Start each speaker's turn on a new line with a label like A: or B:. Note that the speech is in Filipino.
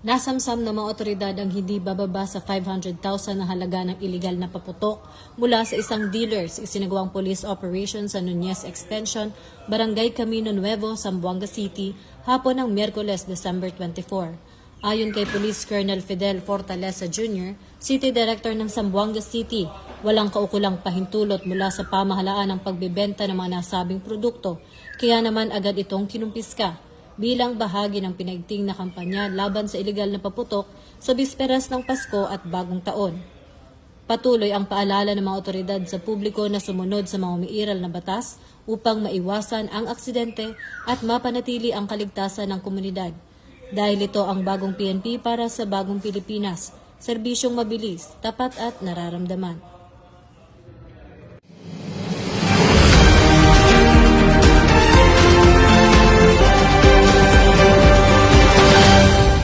A: Nasamsam ng mga otoridad ang hindi bababa sa 500,000 na halaga ng iligal na paputok mula sa isang dealer sa isinagawang police operation sa Nunez Extension, Barangay Camino Nuevo, Zamboanga City, hapon ng Miyerkules, December 24. Ayon kay Police Colonel Fidel Fortaleza Jr., City Director ng Zamboanga City, walang kaukulang pahintulot mula sa pamahalaan ang pagbebenta ng mga nasabing produkto, kaya naman agad itong kinumpiska bilang bahagi ng pinaigting na kampanya laban sa iligal na paputok sa bisperas ng Pasko at Bagong Taon. Patuloy ang paalala ng mga otoridad sa publiko na sumunod sa mga umiiral na batas upang maiwasan ang aksidente at mapanatili ang kaligtasan ng komunidad. Dahil ito ang bagong PNP para sa bagong Pilipinas, serbisyong mabilis, tapat at nararamdaman.